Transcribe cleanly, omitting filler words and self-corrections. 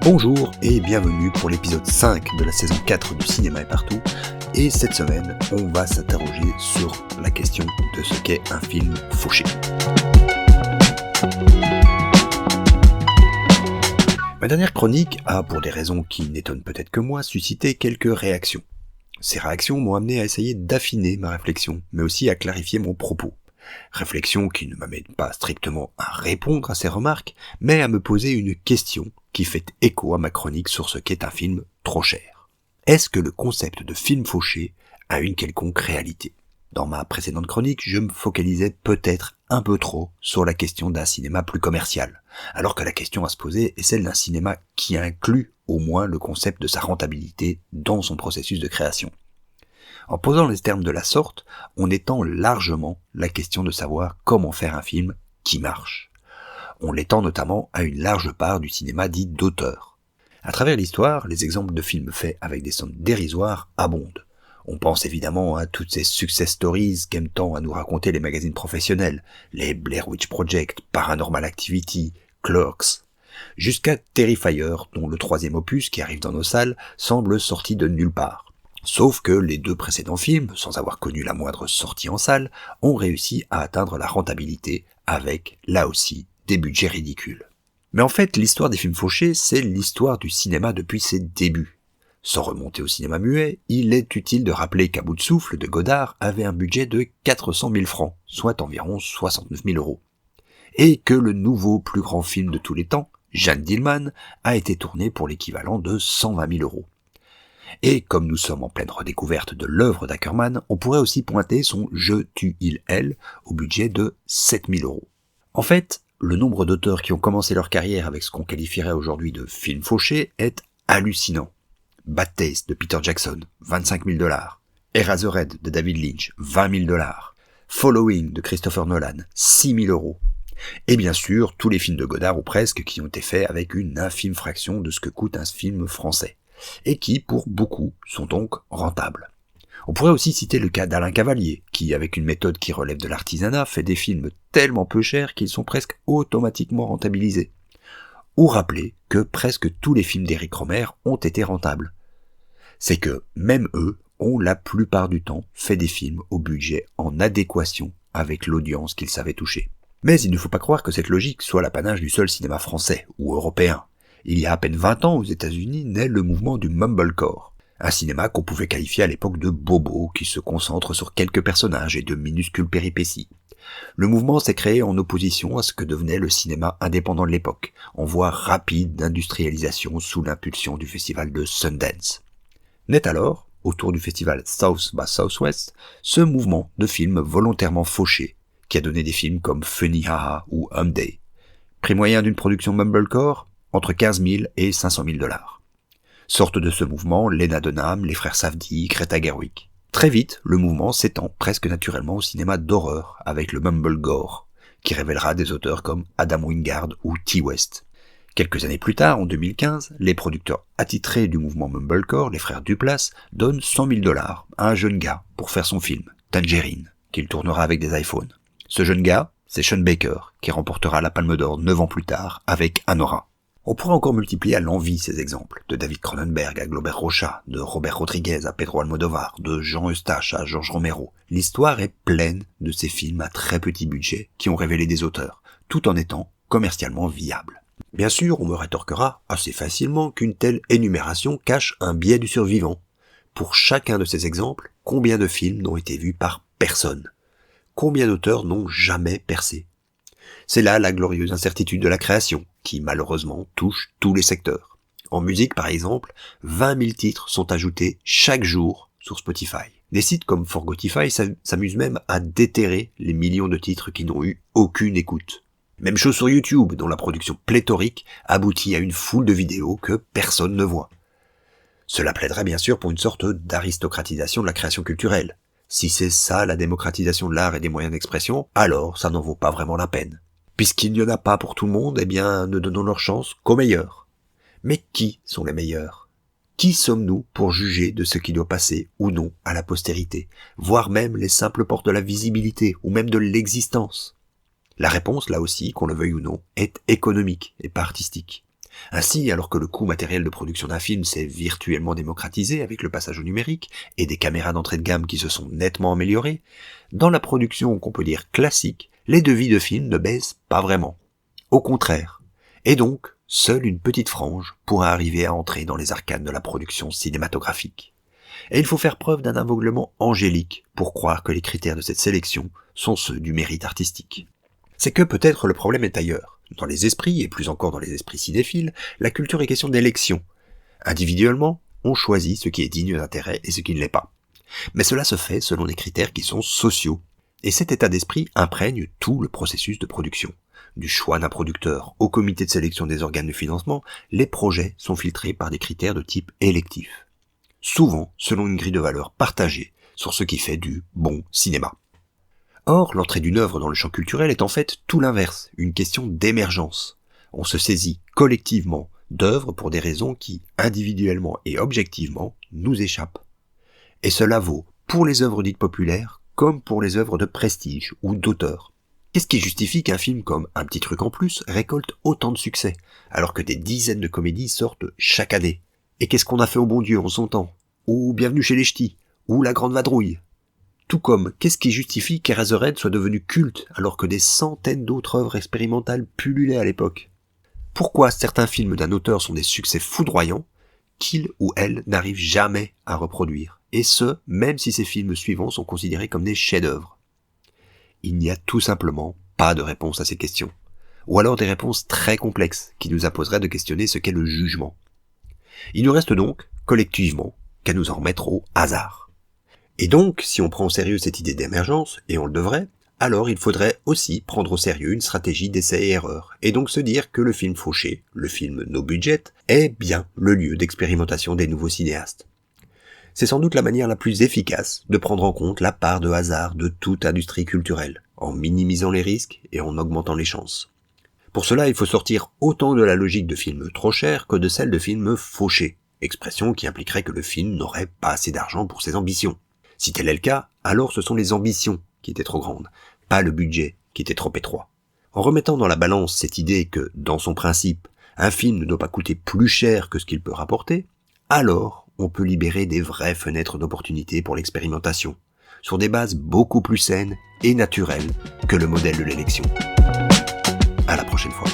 Bonjour et bienvenue pour l'épisode 5 de la saison 4 du Cinéma est partout. Et cette semaine, on va s'interroger sur la question de ce qu'est un film fauché. Ma dernière chronique a, pour des raisons qui n'étonnent peut-être que moi, suscité quelques réactions. Ces réactions m'ont amené à essayer d'affiner ma réflexion, mais aussi à clarifier mon propos. Réflexion qui ne m'amène pas strictement à répondre à ces remarques, mais à me poser une question qui fait écho à ma chronique sur ce qu'est un film trop cher. Est-ce que le concept de film fauché a une quelconque réalité ? Dans ma précédente chronique, je me focalisais peut-être un peu trop sur la question d'un cinéma plus commercial, alors que la question à se poser est celle d'un cinéma qui inclut au moins le concept de sa rentabilité dans son processus de création. En posant les termes de la sorte, on étend largement la question de savoir comment faire un film qui marche. On l'étend notamment à une large part du cinéma dit d'auteur. À travers l'histoire, les exemples de films faits avec des sommes dérisoires abondent. On pense évidemment à toutes ces success stories qu'aiment tant à nous raconter les magazines professionnels, les Blair Witch Project, Paranormal Activity, Clerks, jusqu'à Terrifier, dont le 3e opus qui arrive dans nos salles semble sorti de nulle part. Sauf que les 2 précédents films, sans avoir connu la moindre sortie en salle, ont réussi à atteindre la rentabilité avec, là aussi, des budgets ridicules. Mais en fait, l'histoire des films fauchés, c'est l'histoire du cinéma depuis ses débuts. Sans remonter au cinéma muet, il est utile de rappeler qu'À bout de souffle de Godard avait un budget de 400 000 francs, soit environ 69 000 euros. Et que le nouveau plus grand film de tous les temps, Jeanne Dielman, a été tourné pour l'équivalent de 120 000 euros. Et comme nous sommes en pleine redécouverte de l'œuvre d'Ackerman, on pourrait aussi pointer son Je, tu, il, elle au budget de 7 000 euros. En fait, le nombre d'auteurs qui ont commencé leur carrière avec ce qu'on qualifierait aujourd'hui de film fauché est hallucinant. Bad Taste de Peter Jackson, 25 000 $. Eraserhead de David Lynch, 20 000 $. Following de Christopher Nolan, 6 000 euros. Et bien sûr, tous les films de Godard ou presque qui ont été faits avec une infime fraction de ce que coûte un film français. Et qui, pour beaucoup, sont donc rentables. On pourrait aussi citer le cas d'Alain Cavalier, qui, avec une méthode qui relève de l'artisanat, fait des films tellement peu chers qu'ils sont presque automatiquement rentabilisés. Ou rappeler que presque tous les films d'Éric Rohmer ont été rentables. C'est que, même eux, ont la plupart du temps fait des films au budget en adéquation avec l'audience qu'ils savaient toucher. Mais il ne faut pas croire que cette logique soit l'apanage du seul cinéma français ou européen. Il y a à peine 20 ans aux États-Unis naît le mouvement du mumblecore, un cinéma qu'on pouvait qualifier à l'époque de bobo qui se concentre sur quelques personnages et de minuscules péripéties. Le mouvement s'est créé en opposition à ce que devenait le cinéma indépendant de l'époque, en voie rapide d'industrialisation sous l'impulsion du festival de Sundance. Naît alors, autour du festival South by Southwest, ce mouvement de films volontairement fauchés, qui a donné des films comme Funny Haha ou Hum Day. Prix moyen d'une production mumblecore, entre 15 000 et 500 000 $. Sortent de ce mouvement Lena Dunham, les frères Safdie, Greta Gerwig. Très vite, le mouvement s'étend presque naturellement au cinéma d'horreur avec le mumblegore, qui révélera des auteurs comme Adam Wingard ou T. West. Quelques années plus tard, en 2015, les producteurs attitrés du mouvement mumblecore, les frères Duplass, donnent 100 000 $ à un jeune gars pour faire son film, Tangerine, qu'il tournera avec des iPhones. Ce jeune gars, c'est Sean Baker, qui remportera la Palme d'Or 9 ans plus tard avec Anora. On pourrait encore multiplier à l'envi ces exemples, de David Cronenberg à Glober Rocha, de Robert Rodriguez à Pedro Almodovar, de Jean Eustache à Georges Romero. L'histoire est pleine de ces films à très petit budget qui ont révélé des auteurs, tout en étant commercialement viables. Bien sûr, on me rétorquera assez facilement qu'une telle énumération cache un biais du survivant. Pour chacun de ces exemples, combien de films n'ont été vus par personne ? Combien d'auteurs n'ont jamais percé ? C'est là la glorieuse incertitude de la création, qui malheureusement touche tous les secteurs. En musique par exemple, 20 000 titres sont ajoutés chaque jour sur Spotify. Des sites comme Forgotify s'amusent même à déterrer les millions de titres qui n'ont eu aucune écoute. Même chose sur YouTube, dont la production pléthorique aboutit à une foule de vidéos que personne ne voit. Cela plaiderait bien sûr pour une sorte d'aristocratisation de la création culturelle. Si c'est ça la démocratisation de l'art et des moyens d'expression, alors ça n'en vaut pas vraiment la peine. Puisqu'il n'y en a pas pour tout le monde, eh bien, ne donnons leur chance qu'aux meilleurs. Mais qui sont les meilleurs ? Qui sommes-nous pour juger de ce qui doit passer ou non à la postérité, voire même les simples portes de la visibilité ou même de l'existence? La réponse, là aussi, qu'on le veuille ou non, est économique et pas artistique. Ainsi, alors que le coût matériel de production d'un film s'est virtuellement démocratisé avec le passage au numérique et des caméras d'entrée de gamme qui se sont nettement améliorées, dans la production qu'on peut dire classique, les devis de films ne baissent pas vraiment. Au contraire. Et donc, seule une petite frange pourra arriver à entrer dans les arcanes de la production cinématographique. Et il faut faire preuve d'un aveuglement angélique pour croire que les critères de cette sélection sont ceux du mérite artistique. C'est que peut-être le problème est ailleurs. Dans les esprits, et plus encore dans les esprits cinéphiles, la culture est question d'élection. Individuellement, on choisit ce qui est digne d'intérêt et ce qui ne l'est pas. Mais cela se fait selon des critères qui sont sociaux. Et cet état d'esprit imprègne tout le processus de production. Du choix d'un producteur au comité de sélection des organes de financement, les projets sont filtrés par des critères de type électif. Souvent selon une grille de valeurs partagée sur ce qui fait du bon cinéma. Or, l'entrée d'une œuvre dans le champ culturel est en fait tout l'inverse, une question d'émergence. On se saisit collectivement d'œuvres pour des raisons qui, individuellement et objectivement, nous échappent. Et cela vaut pour les œuvres dites populaires comme pour les œuvres de prestige ou d'auteur. Qu'est-ce qui justifie qu'un film comme Un petit truc en plus récolte autant de succès, alors que des dizaines de comédies sortent chaque année? Et qu'est-ce qu'on a fait au bon Dieu en son temps? Ou Bienvenue chez les Ch'tis? Ou La Grande Vadrouille? Tout comme, qu'est-ce qui justifie qu'Eraserhead soit devenu culte alors que des centaines d'autres œuvres expérimentales pullulaient à l'époque? Pourquoi certains films d'un auteur sont des succès foudroyants qu'il ou elle n'arrive jamais à reproduire? Et ce, même si ces films suivants sont considérés comme des chefs-d'œuvre. Il n'y a tout simplement pas de réponse à ces questions. Ou alors des réponses très complexes qui nous imposeraient de questionner ce qu'est le jugement. Il nous reste donc, collectivement, qu'à nous en remettre au hasard. Et donc, si on prend au sérieux cette idée d'émergence, et on le devrait, alors il faudrait aussi prendre au sérieux une stratégie d'essai et erreur, et donc se dire que le film fauché, le film no budget, est bien le lieu d'expérimentation des nouveaux cinéastes. C'est sans doute la manière la plus efficace de prendre en compte la part de hasard de toute industrie culturelle, en minimisant les risques et en augmentant les chances. Pour cela, il faut sortir autant de la logique de films trop chers que de celle de films fauchés, expression qui impliquerait que le film n'aurait pas assez d'argent pour ses ambitions. Si tel est le cas, alors ce sont les ambitions qui étaient trop grandes, pas le budget qui était trop étroit. En remettant dans la balance cette idée que, dans son principe, un film ne doit pas coûter plus cher que ce qu'il peut rapporter, alors on peut libérer des vraies fenêtres d'opportunité pour l'expérimentation, sur des bases beaucoup plus saines et naturelles que le modèle de l'élection. À la prochaine fois.